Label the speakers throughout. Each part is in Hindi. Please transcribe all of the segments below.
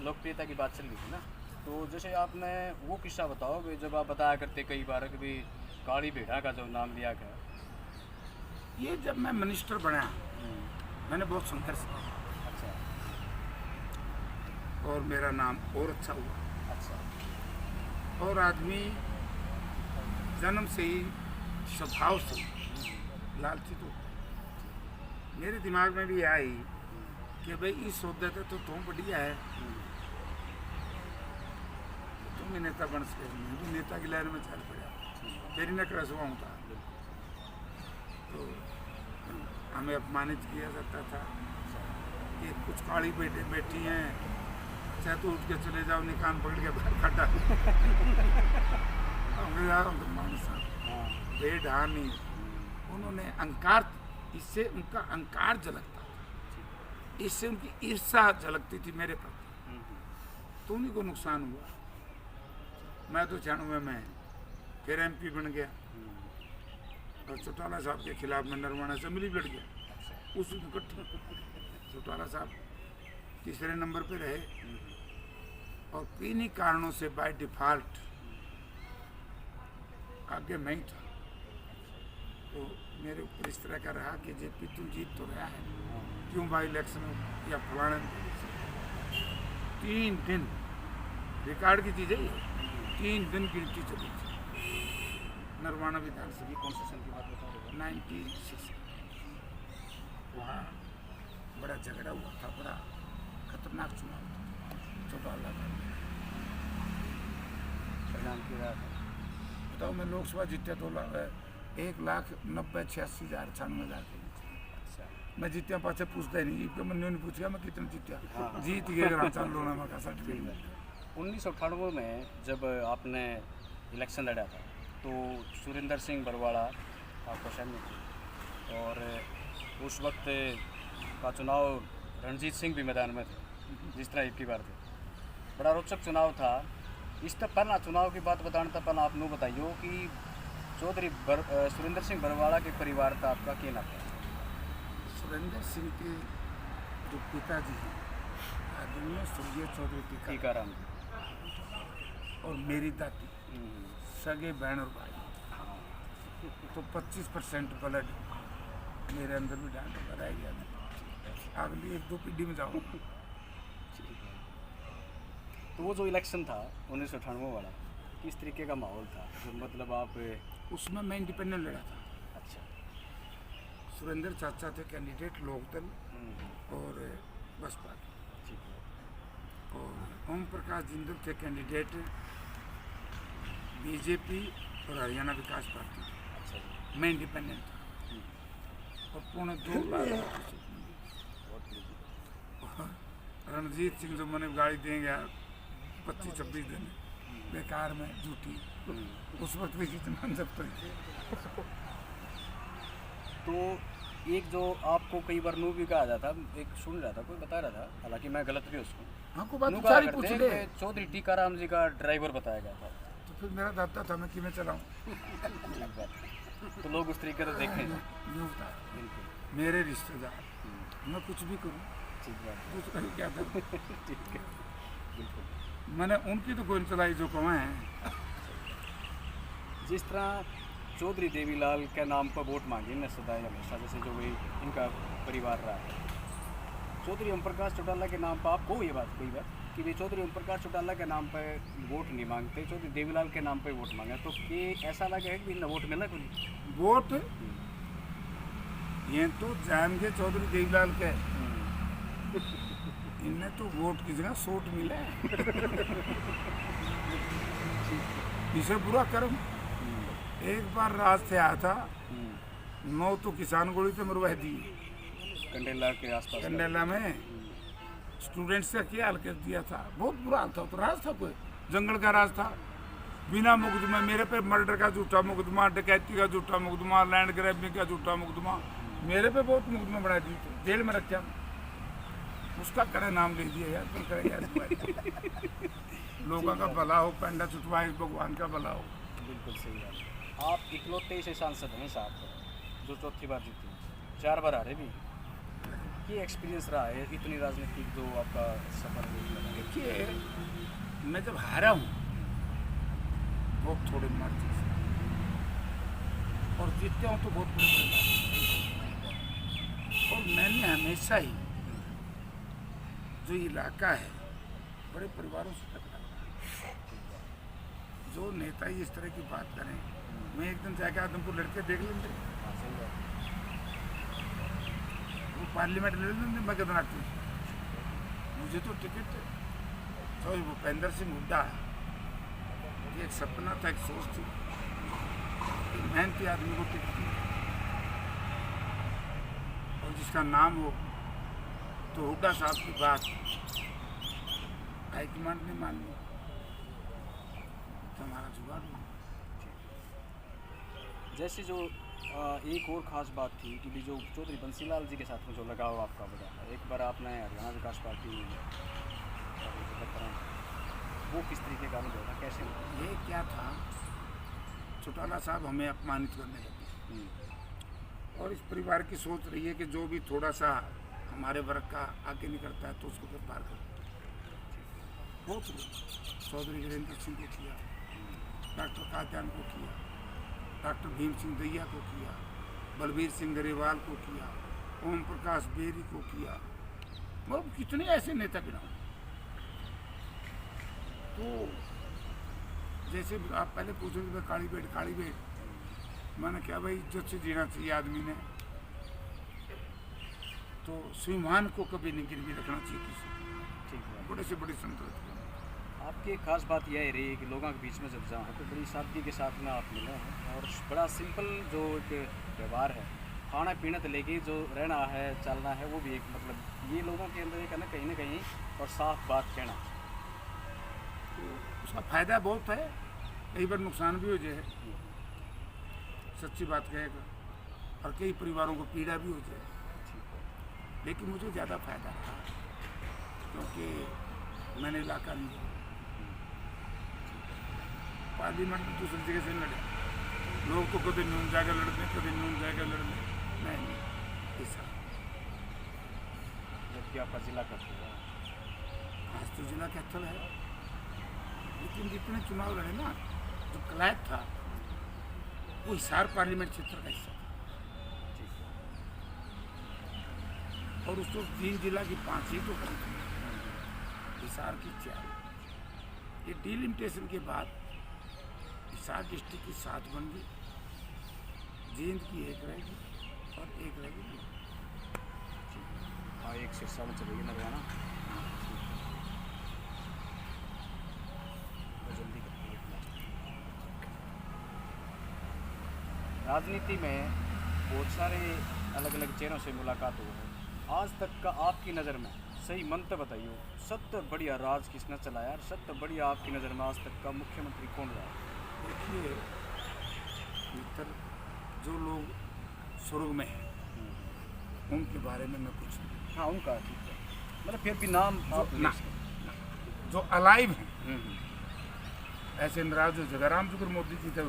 Speaker 1: लोकप्रियता की बात चल रही थी ना, तो जैसे आपने वो किस्सा बताओ कि जब आप बताया करते कई बार कि भाई काली भेड़ा का जो नाम लिया गया।
Speaker 2: ये जब मैं मिनिस्टर बना मैंने बहुत संघर्ष किया
Speaker 1: अच्छा
Speaker 2: और मेरा नाम और अच्छा हुआ।
Speaker 1: अच्छा।
Speaker 2: और आदमी जन्म से ही स्वभाव से लालची तो होता है। मेरे दिमाग में भी आई कि भाई इस सौदे थे तो तुम बढ़िया है, तुम भी नेता बन सके। मैं भी नेता की लाइन में चल पड़ा, तेरी न क्रसवा था। तो हमें अपमानित किया जाता था कि कुछ काली बेटे बेटी हैं, चाहे तो उठ के चले जाओ, निकान पकड़ के बाहर काटा। बेढानी उन्होंने अहंकार, इससे उनका अहंकार झलकता था, इससे उनकी ईर्ष्या झलकती थी मेरे प्रति, तो उन्हीं को नुकसान हुआ। मैं तो 96 में फिर MP बन गया और चौटाला साहब के खिलाफ में नरवाना असेंबली लड़ गया। उस चौटाला साहब तीसरे नंबर पे रहे और किन्हीं कारणों से बाय डिफॉल्ट आगे मैं ही था। तो मेरे ऊपर इस तरह का रहा कि JP तू जीत तो रहा है, क्यों बाई इलेक्शन या फलाने। 3 दिन रिकॉर्ड की चीज़ है ये, 3 दिन गिनती चली थी नरवाना विधानसभा।
Speaker 1: कौन से सन की बात बता रहे हो?
Speaker 2: 96। वहाँ बड़ा झगड़ा हुआ था, बड़ा खतरनाक चुनाव था चौटाला का।
Speaker 1: परिणाम क्या रहा था?
Speaker 2: बताओ, मैं लोकसभा जीता 1,90,86,000 96,000 के।
Speaker 1: अच्छा।
Speaker 2: मैं जीत्या पाछे पूछता ही नहीं, क्योंकि मैंने नहीं पूछा मैं कितना जीत्या। जीत गए अगर चल लो ना मैं सर्टिफिकेट।
Speaker 1: 1998 में जब आपने इलेक्शन लड़ा था तो सुरेंद्र सिंह बरवाड़ा आपका सैनिक थे और उस वक्त का चुनाव रणजीत सिंह भी मैदान में थे जिस तरह एक बार थे। बड़ा रोचक चुनाव था। इस तक पहला चुनाव की बात बताने तक पहला आप नो बताइए कि चौधरी सुरेंद्र सिंह बरवाड़ा के परिवार का आपका क्या नाम है?
Speaker 2: सुरेंद्र सिंह के जो पिताजी हैं आदरणीय स्वर्गीय चौधरी
Speaker 1: टीकाराम
Speaker 2: और मेरी दादी सगे बहन और भाई, तो 25% ब्लड मेरे अंदर भी डाल रह गया। अगली 1-2 पीढ़ी में जाओ।
Speaker 1: तो वो जो इलेक्शन था 1998 वाला, किस तरीके का माहौल था? जो मतलब आप
Speaker 2: उसमें मैं इंडिपेंडेंट लड़ा था।
Speaker 1: अच्छा।
Speaker 2: सुरेंद्र चाचा थे कैंडिडेट लोकदल और बसपा के, और ओम प्रकाश जिंदल थे कैंडिडेट BJP और हरियाणा विकास पार्टी।
Speaker 1: अच्छा।
Speaker 2: मैं इंडिपेंडेंट था और 2.25 लाख। रणजीत सिंह जो मैंने गाड़ी देंगे 25-26 दिन बेकार में झूठी, उस वक्त भी जितना जब तक।
Speaker 1: तो एक जो आपको कई बार नू भी कहा जाता, एक सुन रहा था, कोई बता रहा था, हालांकि मैं गलत भी उसको
Speaker 2: हाँ को बात
Speaker 1: नू
Speaker 2: सारी
Speaker 1: कहा
Speaker 2: पूछ
Speaker 1: करते
Speaker 2: ले।
Speaker 1: हैं कि चौधरी टीकाराम जी का ड्राइवर बताया गया था।
Speaker 2: तो फिर मेरा दादा था, मैं किमें चलाऊँ।
Speaker 1: ठीक बात। तो लोग उस तरीके से देखें।
Speaker 2: यूँ था
Speaker 1: बिल्कुल
Speaker 2: मेरे रिश्तेदार, मैं कुछ भी करूँ
Speaker 1: ठीक बात।
Speaker 2: कुछ कहीं क्या था।
Speaker 1: ठीक है बिल्कुल।
Speaker 2: मैंने उनकी तो गोली चलाई जो कमाए हैं।
Speaker 1: जिस तरह चौधरी देवीलाल के नाम पर वोट मांगे न सदा हमेशा, जैसे जो भी इनका परिवार रहा है, चौधरी ओम प्रकाश चौटाला के नाम पर आपको ये बात कोई बात कि वे चौधरी ओम प्रकाश चौटाला के नाम पर वोट नहीं मांगते, चौधरी देवीलाल के नाम पर वोट मांगे, तो ये ऐसा लगे है कि इन्हें वोट मिला कोई
Speaker 2: वोट ये तो जाएंगे चौधरी देवीलाल के, इन्हें तो वोट की जगह सोट मिला है। इसे बुरा कर्म। एक बार राज से आया था 9 तो किसान गोली तो मरवा दी
Speaker 1: कंडेला के आसपास।
Speaker 2: कंडेला में स्टूडेंट्स का क्या हाल कर दिया था, बहुत बुरा हाल था। तो राज था, कोई जंगल का राज था, बिना मुकदमे मेरे पे मर्डर का झूठा मुकदमा, डकैती का झूठा मुकदमा, लैंड ग्रैबिंग का झूठा मुकदमा, मेरे पे बहुत मुकदमा बना दिए थे, जेल में रखा। उसका कड़ा नाम ले दिया यार, तुम करें लोगों का भला हो, पेंडा चुटवाए, भगवान का भला हो।
Speaker 1: बिल्कुल सही बात। आप इकलौते ऐसे सांसद हैं साहब जो चौथी बार जीते, 4 बार हारे भी। ये एक्सपीरियंस रहा है इतनी राजनीतिक जो आपका सफर है?
Speaker 2: देखिए, मैं जब हारा हूँ बहुत थोड़े मार्जिन से, और जीतता हूँ तो बहुत बड़े बड़े मार्जिन से। और मैंने हमेशा ही जो इलाका है बड़े परिवारों से टकरा, जो नेता ही इस तरह की बात करें, मैं एक दिन जाके आदमपुर लड़के देख लेंगे,
Speaker 1: हाँ, सही बात है।
Speaker 2: वो पार्लियामेंट लड़ लेंगे, मैं कितना मुझे तो टिकट तो भूपेंद्र सिंह हुड्डा, एक सपना था, एक सोच थी, मेहनती आदमी को टिकट दी, और जिसका नाम हो तो हुड्डा साहब की बात हाईकमांड ने मान ली तो हमारा जुगाड़ हुआ।
Speaker 1: जैसे जो एक और ख़ास बात थी कि भी जो चौधरी बंसीलाल जी के साथ में जो लगाव आपका बढ़ा है, एक बार आपने हरियाणा विकास पार्टी वो किस तरीके का अनुभव था, कैसे?
Speaker 2: ये क्या था, चौटाला साहब हमें अपमानित करने लगे, और इस परिवार की सोच रही है कि जो भी थोड़ा सा हमारे वर्ग का आगे निकलता है तो उसको फिर पार कर। बहुत चौधरी वीरेंद्र सिंह को किया, डॉक्टर कात्यान को किया, डॉक्टर भीम सिंह दैया को किया, बलबीर सिंह गरेवाल को किया, ओम प्रकाश बेरी को किया, मतलब कितने ऐसे नेता गिनाऊं। तो जैसे आप पहले पूछोगे मैं काली बेट मैंने क्या भाई, इज्जत से जीना चाहिए आदमी ने, तो स्वाभिमान को कभी नहीं गिरवी रखना चाहिए किसी,
Speaker 1: ठीक है।
Speaker 2: बड़े से बड़ी संतुष्ट।
Speaker 1: आपकी एक खास बात यह रही कि लोगों के बीच में जब जाओ तो बड़ी सादगी के साथ में आप मिले हैं, और बड़ा सिंपल जो एक व्यवहार है, खाना पीना से लेके जो रहना है चलना है, वो भी एक मतलब ये लोगों के अंदर एक है ना कहीं, और साफ बात कहना,
Speaker 2: तो उसका फायदा बहुत है, कई बार नुकसान भी हो जाए, सच्ची बात कहेगा, और कई परिवारों को पीड़ा भी हो जाए, लेकिन मुझे ज़्यादा फायदा था क्योंकि मैंने इलाका नहीं, पार्लियामेंट में दूसरी जगह से लड़े, लोग तो कभी नून जाकर लड़ने, कभी नून जाकर लड़ने, नहीं ऐसा।
Speaker 1: जबकि आपका जिला कब हुआ?
Speaker 2: आज तो जिला कैथल है, लेकिन जितने चुनाव लड़े ना, जो कलायत था वो हिसार पार्लियामेंट क्षेत्र का हिस्सा था, और उसको 3 जिला की 5 सीटों पर हिसार की 4। ये डिलिमिटेशन के बाद हिसार डिस्ट्रिक्ट की 7 बन गई, जींद की 1 रहेगी और 1 रहेगी।
Speaker 1: हाँ, एक सिरसा में चलेगी नरवाना, तो जल्दी करती है। राजनीति में बहुत सारे अलग अलग चेहरों से मुलाकात हुई है, आज तक का आपकी नज़र में सही मंत्र बताइए, सबसे बढ़िया राज किसने चलाया, और सबसे बढ़िया आपकी नज़र में आज तक का मुख्यमंत्री कौन रहा?
Speaker 2: देखिए मित्र, जो लोग स्वर्ग में हैं उनके बारे में मैं कुछ नहीं,
Speaker 1: हाँ उनका ठीक है, मतलब फिर भी नाम आप
Speaker 2: ना, जो अलाइव हैं ऐसे नाराज जो जगराम शुक्र मोदी जी थे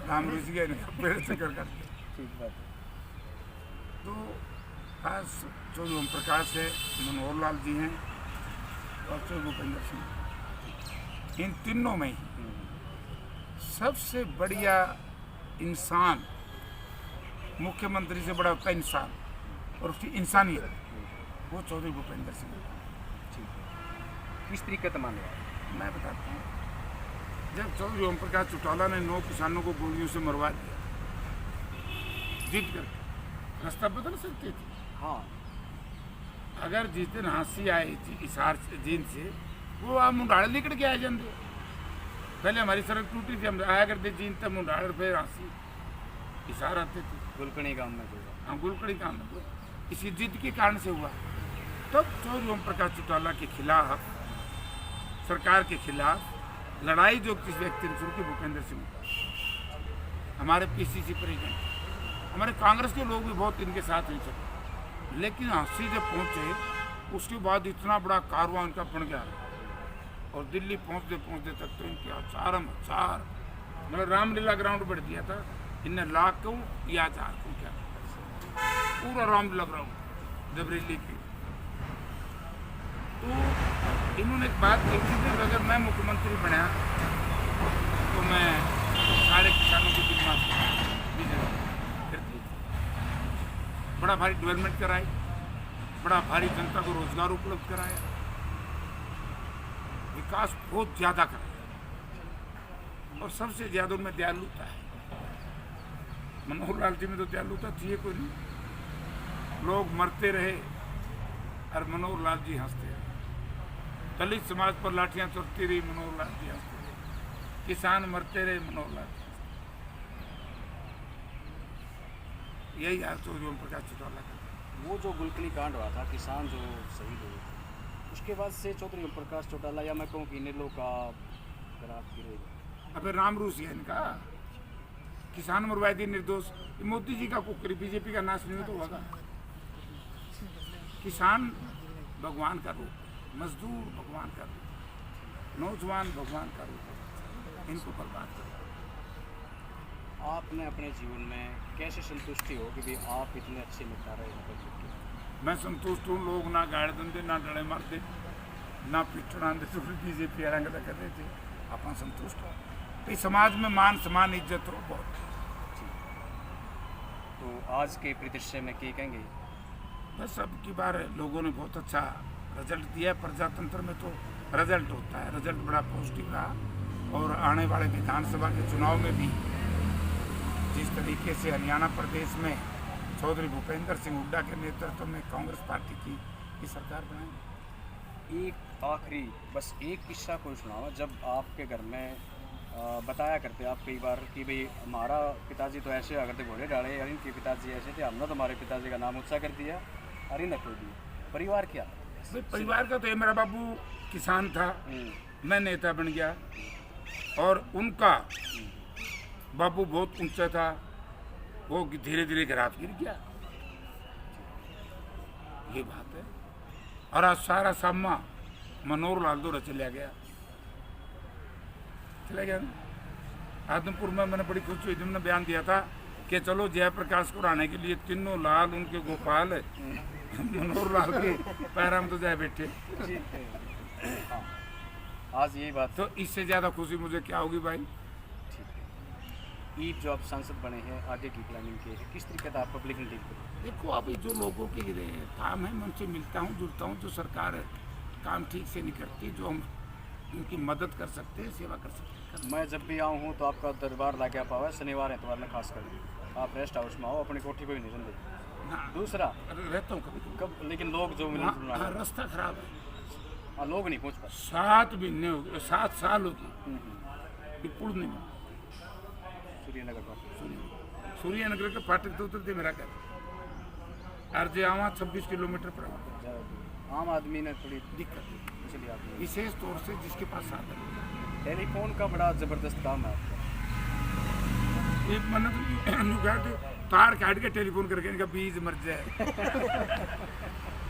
Speaker 2: राम रुचि गए पेड़ से कर करके,
Speaker 1: ठीक बात है।
Speaker 2: तो आज चौधरी ओम प्रकाश है, मनोहर लाल जी हैं और चौधरी भूपेंद्र सिंह, इन तीनों में ही सबसे बढ़िया इंसान, मुख्यमंत्री से बड़ा होता है इंसान और उसकी इंसानियत, वो चौधरी भूपेंद्र सिंह।
Speaker 1: ठीक है, किस तरीके से मान रहा?
Speaker 2: मैं बताता हूँ, जब चौधरी ओम प्रकाश चौटाला ने 9 किसानों को गोलियों से मरवा दिया, जीत करके रास्ता बदल सकती थी।
Speaker 1: हाँ,
Speaker 2: अगर जिस दिन हांसी आई थी हिसार जींद से, वो आप मुंडाड़ निकल के आ जाते, पहले हमारी सड़क टूटी थी, हम आया करते जींद तक मुंडाड़, फिर हांसी हिसार आते थे,
Speaker 1: गुलकणी गांव में हुआ।
Speaker 2: हाँ गुलकड़ी काम में, इसी जिद के कारण से हुआ। तब चौधरी ओम प्रकाश चौटाला के खिलाफ, सरकार के खिलाफ लड़ाई जो किस व्यक्ति ने शुरू की, भूपेंद्र सिंह, हमारे पीसीसी प्रेसिडेंट, हमारे कांग्रेस के लोग भी बहुत इनके साथ नहीं चले, लेकिन हांसी जब पहुँचे उसके बाद इतना बड़ा कारवां इनका बन गया, और दिल्ली पहुँचते पहुँचते तक तो इनके हजार मतलब रामलीला ग्राउंड बढ़ दिया था, इन्हें लाख कहूँ या 1000 कहूँ क्या, पूरा राउंड लग रहा हूँ जब रैली की। तो इन्होंने एक बात कही थी कि अगर मैं मुख्यमंत्री बना तो मैं सारे किसानों की दिल माफ कर दी। बड़ा भारी डेवलपमेंट कराई, बड़ा भारी जनता को रोजगार उपलब्ध कराया, विकास बहुत ज्यादा कराया। और सबसे ज्यादा उनमें दयालुता है। मनोहर लाल जी में तो दयालुता थी कोई नहीं। लोग मरते रहे और मनोहर लाल जी हंसते रहे। दलित समाज पर लाठियां चलती रही, मनोहर लाल जी हंसते रहे। किसान मरते रहे, मनोहर लाल जी हंसते रहे। यही हाल तो जो प्रकाश चौटाला का।
Speaker 1: वो जो गुलकनी कांड हुआ था, किसान जो शहीद हुए, उसके बाद से चौधरी ओम प्रकाश चौटाला या मैं कहूँ कि नीलों का ग्राफ गिरे।
Speaker 2: अबे राम रूस है इनका। किसान मरवाए थे निर्दोष। ये मोदी जी का कुकरी, बीजेपी का नाश नहीं तो होगा। किसान भगवान का रूप, मजदूर भगवान का रूप, नौजवान भगवान का रूप, इनको बर्बाद करो।
Speaker 1: आपने अपने जीवन में कैसे संतुष्टि हो कि भाई आप इतने अच्छे नेता रहे हैं?
Speaker 2: मैं संतुष्ट हूँ। लोग ना गाड़ देंगे, ना डरे मारते, ना पिटना दे, तो बीजेपी रंग कर रहे थे। अपन संतुष्ट हो तो समाज में मान सम्मान इज्जत हो बहुत।
Speaker 1: तो आज के परिदृश्य में क्या कहेंगे?
Speaker 2: बस सब की बार लोगों ने बहुत अच्छा रिजल्ट दिया। प्रजातंत्र में तो रिजल्ट होता है, रिजल्ट बड़ा पॉजिटिव रहा। और आने वाले विधानसभा के चुनाव में भी जिस तरीके से हरियाणा प्रदेश में चौधरी भूपेंद्र सिंह हुड्डा के नेतृत्व में कांग्रेस पार्टी की सरकार बनाई।
Speaker 1: एक आखिरी बस एक किस्सा कोई सुनाओ, जब आपके घर में बताया करते आप कई बार कि भाई हमारा पिताजी तो ऐसे अगर थे घोड़े डाले, और इनके पिताजी ऐसे थे, हमने तो हमारे पिताजी का नाम ऊंचा कर दिया और इन्हें खो दिया। परिवार क्या?
Speaker 2: भाई परिवार का तो ये, मेरा बाबू किसान था, मैं नेता बन गया। और उनका बाबू बहुत ऊंचा था, वो धीरे धीरे ग्राफ गिर गया। ये बात है। और आज सारा सामा मनोहर लाल दौरा चला गया ना। आदमपुर में मैंने बड़ी खुशी हुई, तुमने बयान दिया था कि चलो जयप्रकाश को हराने के लिए तीनों लाल, उनके गोपाल, मनोहर लाल के पैरा में तो जाए बैठे।
Speaker 1: आज यही बात,
Speaker 2: तो इससे ज्यादा खुशी मुझे क्या होगी भाई।
Speaker 1: ईद जो आप सांसद बने हैं, आगे की प्लानिंग की है, किस तरीके से आप पब्लिक में डील करें?
Speaker 2: देखो अभी जो लोगों के काम है, मैं उनसे मिलता हूँ, जुड़ता हूँ। जो सरकार काम ठीक से नहीं करती, जो हम उनकी मदद कर सकते हैं, सेवा कर सकते हैं।
Speaker 1: मैं जब भी आऊँ हूँ तो आपका दरबार ला के आप आवा, शनिवार एतवार में खास कर आप रेस्ट हाउस में आओ, अपनी कोठी को भी नहीं रहते। दूसरा
Speaker 2: रहता हूँ कभी
Speaker 1: कब, लेकिन लोग जो
Speaker 2: हाँ, रास्ता खराब है।
Speaker 1: लोग नहीं पहुँच पाते।
Speaker 2: 7 महीने हो गए, 7 साल हो गए, पुल नहीं बना। सूर्यनगर के फाटक तो उतरते मेरा घर अर्जे आवा 26 किलोमीटर पर
Speaker 1: आम आदमी ने थोड़ी
Speaker 2: दिक्कत है,
Speaker 1: इसलिए आप
Speaker 2: विशेष तौर से जिसके पास साधन है।
Speaker 1: टेलीफोन का बड़ा ज़बरदस्त काम है आपका।
Speaker 2: एक मैंने तो कहा कि तार काट के टेलीफोन करके इनका बीज मर जाए।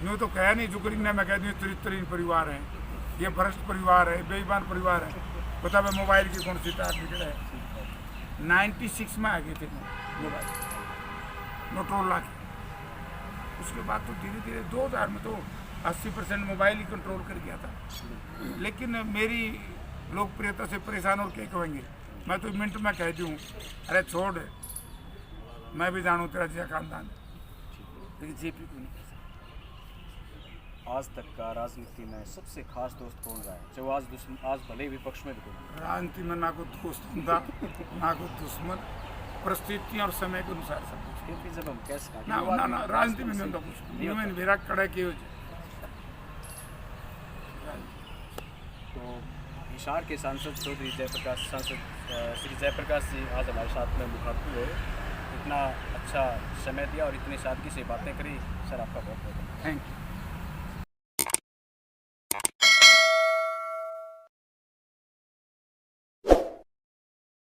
Speaker 2: यूँ तो कहा नहीं, जुकरी ने मैं कह दूँ चरित्रहीन परिवार है, ये भ्रष्ट परिवार है, बेईमान परिवार है। बता मैं मोबाइल की कौन सी तार निकला है। 96 में आ गए थे मोबाइल, मोटरोला के। उसके बाद तो धीरे धीरे 2000 में तो 80% मोबाइल ही कंट्रोल कर गया था। लेकिन मेरी लोकप्रियता से परेशान और क्या कहेंगे। मैं तो मिनट में कह दूँ, अरे छोड़, मैं भी जानूँ तेरा जिया खानदान, लेकिन जेपी को नहीं।
Speaker 1: आज तक का राजनीति में सबसे खास दोस्त कौन रहा है, जो आज भले विपक्ष में भी कोई?
Speaker 2: राजनीति में ना कोई दोस्त था, ना कोई दुश्मन, परिस्थितियों और समय के अनुसार सब कुछ।
Speaker 1: फिर जब हम कैसे
Speaker 2: ना राजनीति में नहीं होता कुछ, मेरा कड़ा के।
Speaker 1: तो हिसार के सांसद चौधरी जयप्रकाश, सांसद श्री जयप्रकाश जी आज हमारे साथ में मुखातिब हुए, इतना अच्छा समय दिया और इतनी सादगी से बातें करी, सर आपका बहुत बहुत
Speaker 2: थैंक यू।